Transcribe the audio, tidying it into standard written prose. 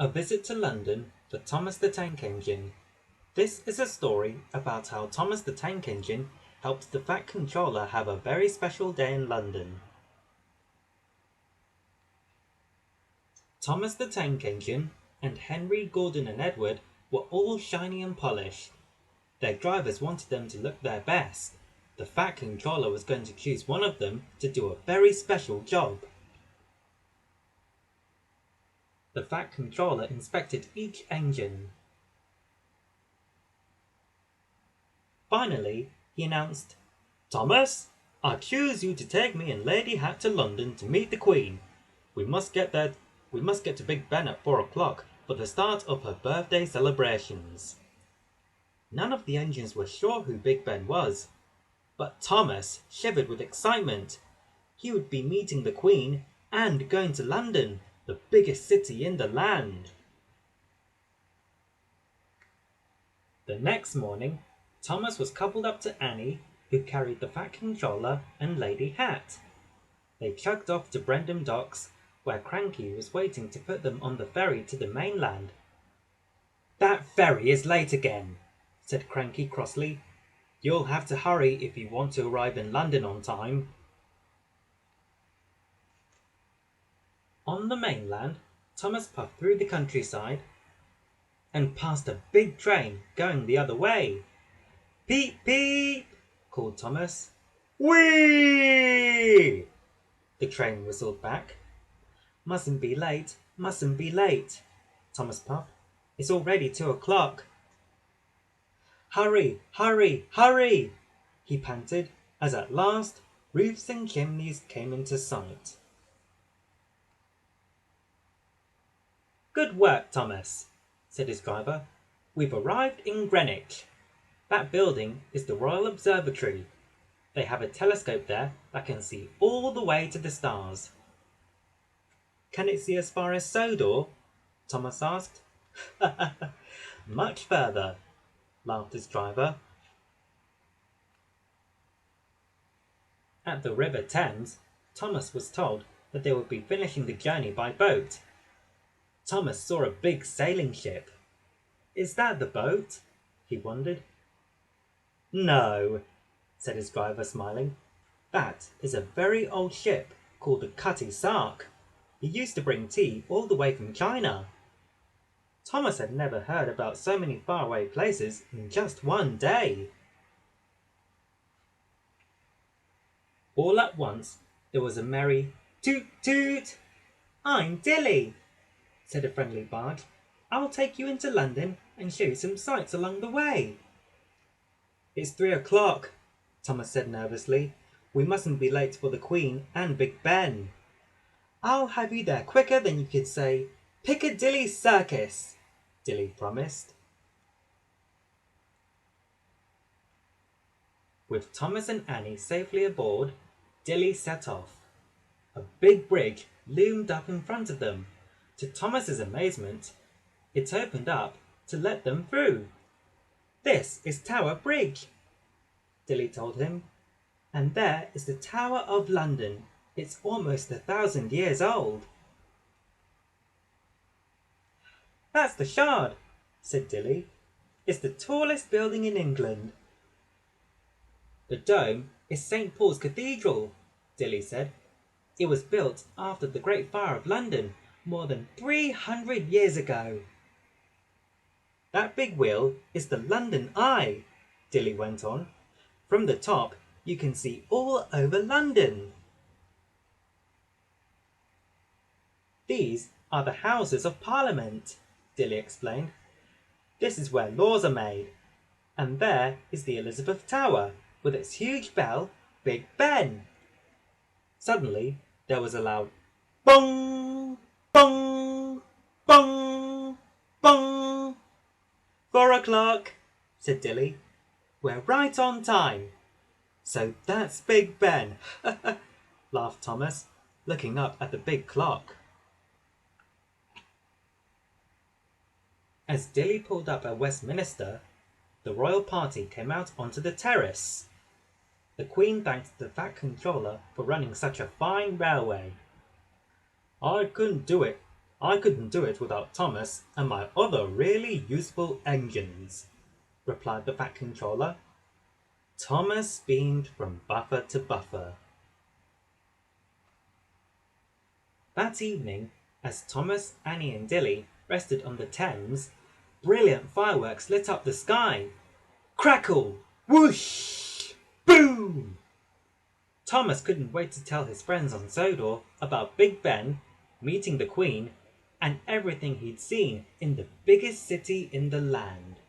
A Visit to London for Thomas the Tank Engine. This is a story about how Thomas the Tank Engine helped the Fat Controller have a very special day in London. Thomas the Tank Engine and Henry, Gordon and Edward were all shiny and polished. Their drivers wanted them to look their best. The Fat Controller was going to choose one of them to do a very special job. The Fat Controller inspected each engine. Finally, he announced, "Thomas, I choose you to take me and Lady Hat to London to meet the Queen. We must get to Big Ben at 4 o'clock for the start of her birthday celebrations." None of the engines were sure who Big Ben was, but Thomas shivered with excitement. He would be meeting the Queen and going to London, the biggest city in the land. The next morning, Thomas was coupled up to Annie, who carried the Fat Controller and Lady Hat. They chugged off to Brendam Docks, where Cranky was waiting to put them on the ferry to the mainland. "That ferry is late again," said Cranky crossly. "You'll have to hurry if you want to arrive in London on time." On the mainland, Thomas puffed through the countryside and passed a big train going the other way. "Peep, peep!" called Thomas. "Whee!" the train whistled back. "Mustn't be late, mustn't be late," Thomas puffed. "It's already 2 o'clock." "Hurry, hurry, hurry!" he panted, as at last roofs and chimneys came into sight. "Good work, Thomas," said his driver. "We've arrived in Greenwich. That building is the Royal Observatory. They have a telescope there that can see all the way to the stars." "Can it see as far as Sodor?" Thomas asked. "Much further," laughed his driver. At the River Thames, Thomas was told that they would be finishing the journey by boat. Thomas saw a big sailing ship. "Is that the boat?" he wondered. "No," said his driver, smiling. "That is a very old ship called the Cutty Sark. It used to bring tea all the way from China." Thomas had never heard about so many faraway places in just one day. All at once there was a merry toot toot. "I'm Dilly," said a friendly barge. "I'll take you into London and show you some sights along the way." "It's 3 o'clock," Thomas said nervously. "We mustn't be late for the Queen and Big Ben." "I'll have you there quicker than you could say Piccadilly Circus," Dilly promised. With Thomas and Annie safely aboard, Dilly set off. A big bridge loomed up in front of them. To Thomas's amazement, it opened up to let them through. "This is Tower Bridge," Dilly told him. "And there is the Tower of London. It's almost 1,000 years old." "That's the Shard," said Dilly. "It's the tallest building in England." "The dome is St. Paul's Cathedral," Dilly said. "It was built after the Great Fire of London more than 300 years ago." "That big wheel is the London Eye," Dilly went on. "From the top you can see all over London." "These are the Houses of Parliament," Dilly explained. "This is where laws are made. And there is the Elizabeth Tower, with its huge bell, Big Ben." Suddenly there was a loud bong, bong, bong, bong. "4 o'clock," said Dilly. "We're right on time." "So that's Big Ben," laughed Thomas, looking up at the big clock. As Dilly pulled up at Westminster, the royal party came out onto the terrace. The Queen thanked the Fat Controller for running such a fine railway. "I couldn't do it I couldn't do it without Thomas and my other really useful engines, replied the Fat Controller. Thomas beamed from buffer to buffer. That evening, as Thomas, Annie and Dilly rested on the Thames, brilliant fireworks lit up the sky. Crackle! Whoosh! Boom! Thomas couldn't wait to tell his friends on Sodor about Big Ben, meeting the Queen, and everything he'd seen in the biggest city in the land.